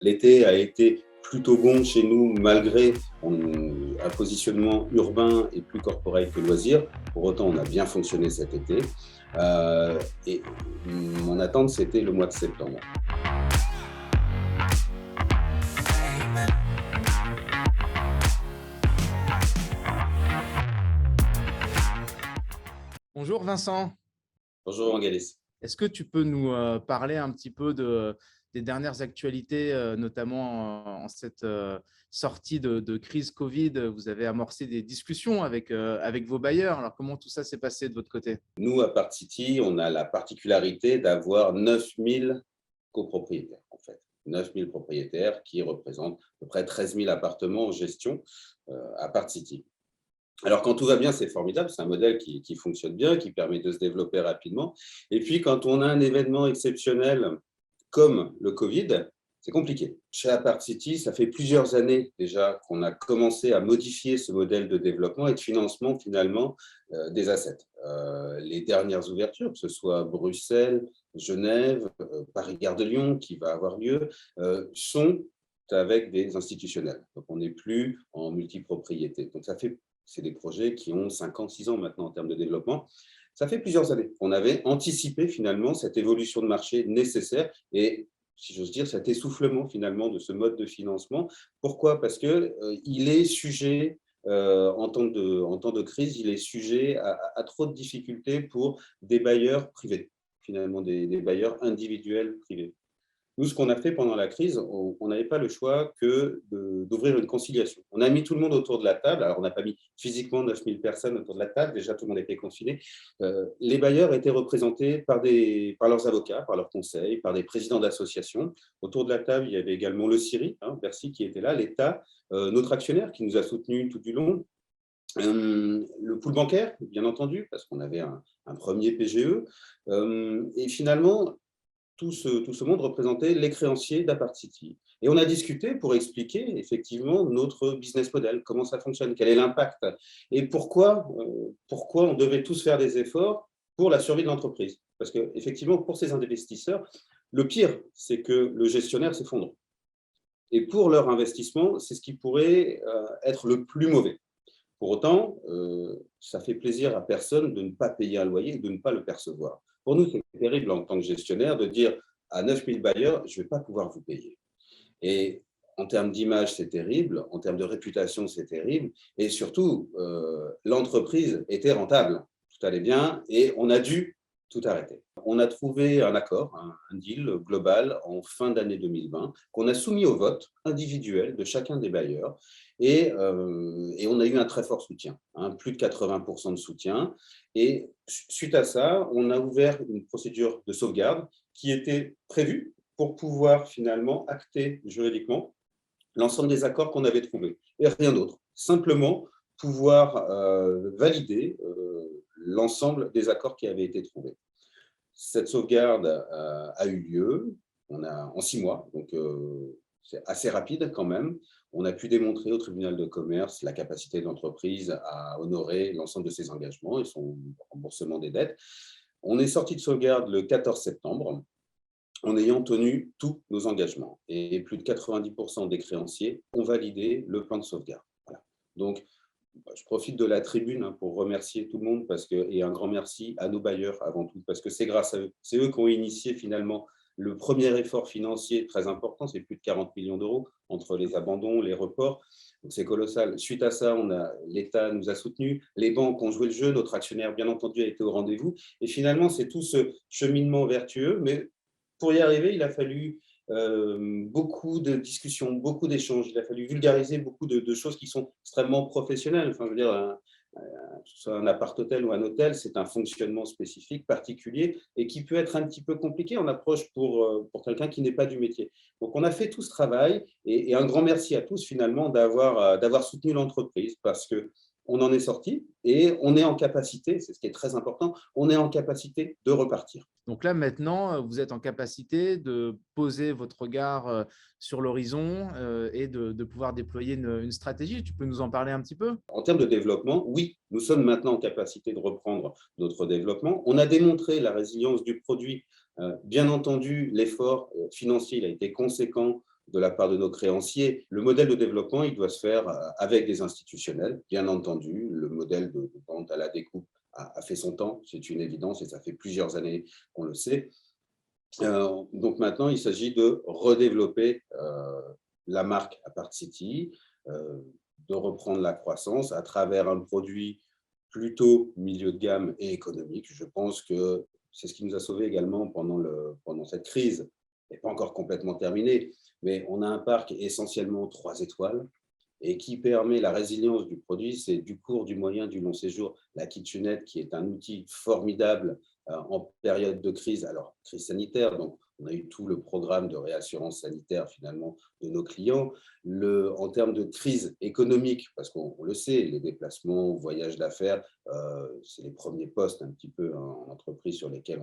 L'été a été plutôt bon chez nous, malgré un positionnement urbain et plus corporate que loisir. Pour autant, on a bien fonctionné cet été. Et mon attente, c'était le mois de septembre. Bonjour Vincent, Bonjour Angalis. est-ce que tu peux nous parler un petit peu des dernières actualités, notamment en cette sortie de crise Covid? Vous avez amorcé des discussions avec vos bailleurs. Alors, comment tout ça s'est passé de votre côté? Nous, à Part City, on a la particularité d'avoir 9000 copropriétaires, en fait. 9000 propriétaires qui représentent à peu près 13 000 appartements en gestion à Part City. Alors, quand tout va bien, c'est formidable. C'est un modèle qui fonctionne bien, qui permet de se développer rapidement. Et puis, quand on a un événement exceptionnel comme le Covid, c'est compliqué. Chez Apart City, ça fait plusieurs années déjà qu'on a commencé à modifier ce modèle de développement et de financement finalement des assets. Les dernières ouvertures, que ce soit Bruxelles, Genève, Paris-Gare de Lyon qui va avoir lieu, sont avec des institutionnels. Donc, on n'est plus en multipropriété. Donc, c'est des projets qui ont 5 ans, 6 ans maintenant en termes de développement. Ça fait plusieurs années qu'on avait anticipé finalement cette évolution de marché nécessaire et, si j'ose dire, cet essoufflement finalement de ce mode de financement. Pourquoi ? Parce qu'il est sujet, en temps de crise, il est sujet à trop de difficultés pour des bailleurs privés, finalement des bailleurs individuels privés. Nous, ce qu'on a fait pendant la crise, on n'avait pas le choix que d'ouvrir une conciliation. On a mis tout le monde autour de la table. Alors, on n'a pas mis physiquement 9000 personnes autour de la table. Déjà, tout le monde était confiné. Les bailleurs étaient représentés par leurs avocats, par leurs conseils, par des présidents d'associations. Autour de la table, il y avait également le CIRI, Bercy, qui était là, l'État, notre actionnaire qui nous a soutenus tout du long. Le pool bancaire, bien entendu, parce qu'on avait un premier PGE. Et finalement, tout ce monde représentait les créanciers d'Apart City. Et on a discuté pour expliquer effectivement notre business model, comment ça fonctionne, quel est l'impact et pourquoi on devait tous faire des efforts pour la survie de l'entreprise. Parce qu'effectivement, pour ces investisseurs, le pire, c'est que le gestionnaire s'effondre. Et pour leur investissement, c'est ce qui pourrait être le plus mauvais. Pour autant, ça fait plaisir à personne de ne pas payer un loyer et de ne pas le percevoir. Pour nous, c'est terrible en tant que gestionnaire de dire à 9000 bailleurs, je ne vais pas pouvoir vous payer. Et en termes d'image, c'est terrible, en termes de réputation, c'est terrible. Et surtout, l'entreprise était rentable, tout allait bien, et on a dû tout arrêter. On a trouvé un accord, un deal global en fin d'année 2020, qu'on a soumis au vote individuel de chacun des bailleurs. Et on a eu un très fort soutien, plus de 80% de soutien. Et suite à ça, on a ouvert une procédure de sauvegarde qui était prévue pour pouvoir finalement acter juridiquement l'ensemble des accords qu'on avait trouvés. Et rien d'autre. Simplement pouvoir valider l'ensemble des accords qui avaient été trouvés. Cette sauvegarde a eu lieu en 6 mois, donc c'est assez rapide quand même. On a pu démontrer au tribunal de commerce la capacité de l'entreprise à honorer l'ensemble de ses engagements et son remboursement des dettes. On est sorti de sauvegarde le 14 septembre en ayant tenu tous nos engagements. Et plus de 90% des créanciers ont validé le plan de sauvegarde. Voilà. Donc, je profite de la tribune pour remercier tout le monde et un grand merci à nos bailleurs avant tout, parce que c'est grâce à eux. C'est eux qui ont initié finalement le premier effort financier très important, c'est plus de 40 millions d'euros entre les abandons, les reports. Donc c'est colossal. Suite à ça, l'État nous a soutenus, les banques ont joué le jeu, notre actionnaire, bien entendu, a été au rendez-vous. Et finalement, c'est tout ce cheminement vertueux, mais pour y arriver, il a fallu beaucoup de discussions, beaucoup d'échanges. Il a fallu vulgariser beaucoup de choses qui sont extrêmement professionnelles. Enfin, je veux dire, que ce soit un appart-hôtel ou un hôtel, c'est un fonctionnement spécifique, particulier, et qui peut être un petit peu compliqué en approche pour quelqu'un qui n'est pas du métier. Donc, on a fait tout ce travail, et un grand merci à tous, finalement, d'avoir soutenu l'entreprise, parce que on en est sorti et on est en capacité, c'est ce qui est très important, on est en capacité de repartir. Donc là, maintenant, vous êtes en capacité de poser votre regard sur l'horizon et de pouvoir déployer une stratégie. Tu peux nous en parler un petit peu? En termes de développement, oui, nous sommes maintenant en capacité de reprendre notre développement. On a démontré la résilience du produit. Bien entendu, l'effort financier il a été conséquent de la part de nos créanciers. Le modèle de développement, il doit se faire avec des institutionnels, bien entendu. Le modèle de vente à la découpe a fait son temps, c'est une évidence, et ça fait plusieurs années qu'on le sait. Donc maintenant, il s'agit de redévelopper la marque Apart City, de reprendre la croissance à travers un produit plutôt milieu de gamme et économique. Je pense que c'est ce qui nous a sauvés également pendant cette crise. Elle n'est pas encore complètement terminée, mais on a un parc essentiellement 3 étoiles et qui permet la résilience du produit, c'est du court, du moyen, du long séjour. La kitchenette, qui est un outil formidable en période de crise, alors crise sanitaire, donc on a eu tout le programme de réassurance sanitaire finalement de nos clients. En termes de crise économique, parce qu'on le sait, les déplacements, voyages d'affaires, c'est les premiers postes un petit peu en entreprise sur lesquels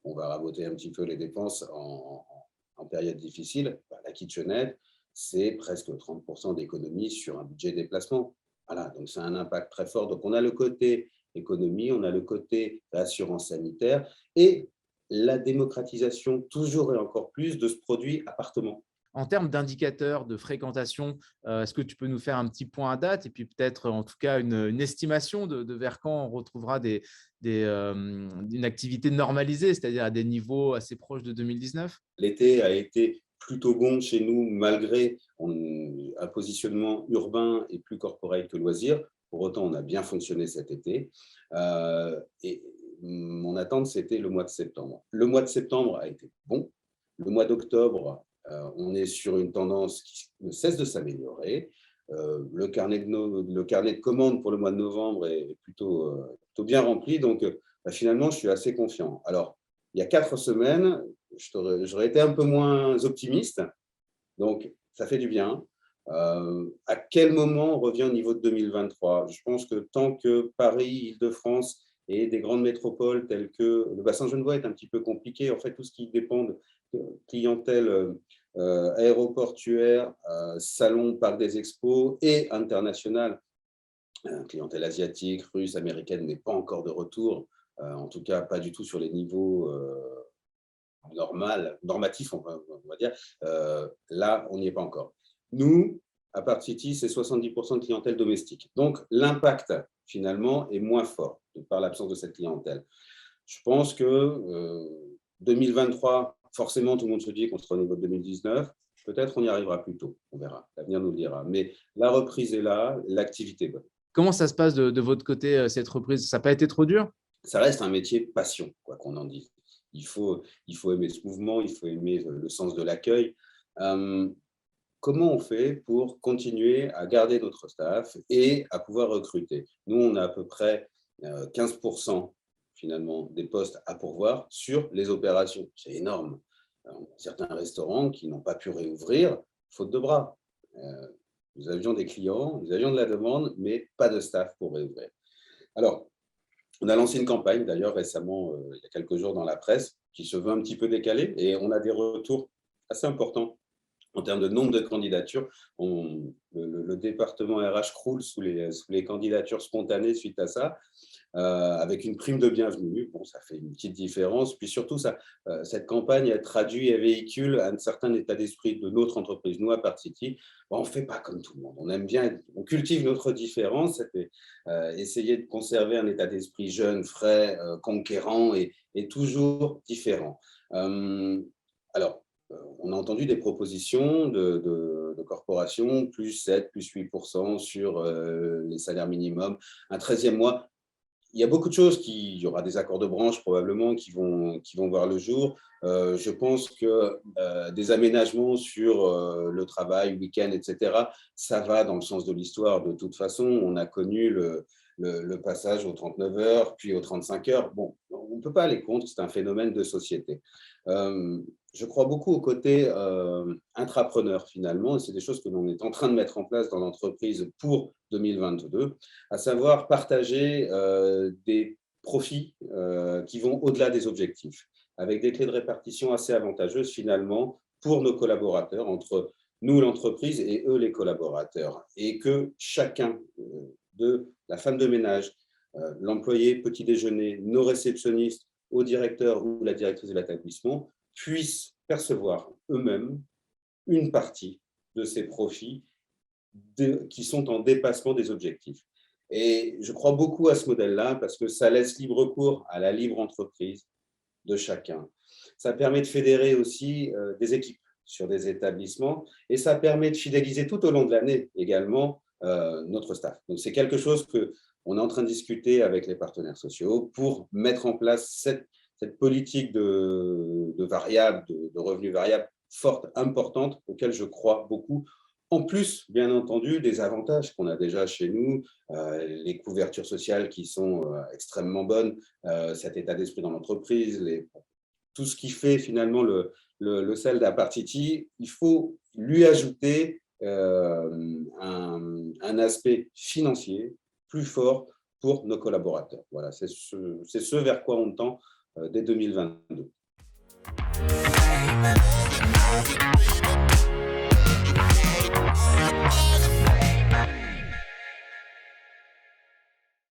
on va raboter un petit peu les dépenses en période difficile. La kitchenette, c'est presque 30% d'économie sur un budget déplacement. Voilà, donc c'est un impact très fort. Donc on a le côté économie, on a le côté assurance sanitaire et la démocratisation toujours et encore plus de ce produit appartement. En termes d'indicateurs de fréquentation, est-ce que tu peux nous faire un petit point à date et puis peut-être en tout cas une estimation de vers quand on retrouvera une activité normalisée, c'est-à-dire à des niveaux assez proches de 2019? L'été a été plutôt bon chez nous, malgré un positionnement urbain et plus corporate que loisir. Pour autant, on a bien fonctionné cet été. Et mon attente, c'était le mois de septembre. Le mois de septembre a été bon. Le mois d'octobre, on est sur une tendance qui ne cesse de s'améliorer. Le carnet de commandes pour le mois de novembre est plutôt bien rempli. Donc, finalement, je suis assez confiant. Alors, il y a 4 semaines, j'aurais été un peu moins optimiste. Donc, ça fait du bien. À quel moment on revient au niveau de 2023? Je pense que tant que Paris, Île-de-France et des grandes métropoles telles que le bassin genevois est un petit peu compliqué, en fait, tout ce qui dépend de clientèle aéroportuaire, salon, parc des expos et international, clientèle asiatique, russe, américaine n'est pas encore de retour, en tout cas pas du tout sur les niveaux normatif, on va dire. Là, on n'y est pas encore. Nous, à Apart City, c'est 70% de clientèle domestique. Donc, l'impact, finalement, est moins fort par l'absence de cette clientèle. Je pense que 2023, forcément, tout le monde se dit qu'on sera au niveau de 2019. Peut-être on y arrivera plus tôt, on verra, l'avenir nous le dira. Mais la reprise est là, l'activité est bonne. Comment ça se passe de votre côté, cette reprise? Ça n'a pas été trop dur? Ça reste un métier passion, quoi qu'on en dise. Il faut aimer ce mouvement, il faut aimer le sens de l'accueil. Comment on fait pour continuer à garder notre staff et à pouvoir recruter? Nous, on a à peu près 15% finalement des postes à pourvoir sur les opérations. C'est énorme. Certains restaurants qui n'ont pas pu réouvrir, faute de bras. Nous avions des clients, nous avions de la demande, mais pas de staff pour réouvrir. Alors, on a lancé une campagne, d'ailleurs, récemment, il y a quelques jours dans la presse, qui se veut un petit peu décalée, et on a des retours assez importants en termes de nombre de candidatures. Le département RH croule sous les candidatures spontanées suite à ça, avec une prime de bienvenue. Bon, ça fait une petite différence. Puis surtout, cette campagne elle traduit et véhicule un certain état d'esprit de notre entreprise. Nous, à Apart City, on ne fait pas comme tout le monde. On aime bien, on cultive notre différence, essayer de conserver un état d'esprit jeune, frais, conquérant et toujours différent. Alors, on a entendu des propositions de corporations, plus 7, plus 8% sur les salaires minimums, un 13e mois. Il y a beaucoup de choses il y aura des accords de branche probablement qui vont voir le jour. Je pense que des aménagements sur le travail, week-end, etc., ça va dans le sens de l'histoire. De toute façon, on a connu le passage aux 39 heures, puis aux 35 heures. Bon, on ne peut pas aller contre, c'est un phénomène de société. Je crois beaucoup au côté intrapreneur finalement, et c'est des choses que l'on est en train de mettre en place dans l'entreprise pour 2022, à savoir partager des profits qui vont au-delà des objectifs, avec des clés de répartition assez avantageuses finalement pour nos collaborateurs, entre nous l'entreprise et eux les collaborateurs, et que chacun de la femme de ménage, l'employé petit déjeuner, nos réceptionnistes, au directeur ou la directrice de l'établissement, puissent percevoir eux-mêmes une partie de ces profits qui sont en dépassement des objectifs. Et je crois beaucoup à ce modèle-là parce que ça laisse libre cours à la libre entreprise de chacun. Ça permet de fédérer aussi des équipes sur des établissements et ça permet de fidéliser tout au long de l'année également notre staff. Donc, c'est quelque chose qu'on est en train de discuter avec les partenaires sociaux pour mettre en place cette politique de variables, de revenus variables forte, importante, auquel je crois beaucoup. En plus, bien entendu, des avantages qu'on a déjà chez nous, les couvertures sociales qui sont extrêmement bonnes, cet état d'esprit dans l'entreprise, tout ce qui fait finalement le sel d'Apartiti, il faut lui ajouter un aspect financier plus fort pour nos collaborateurs. Voilà, c'est ce vers quoi on tend dès 2022.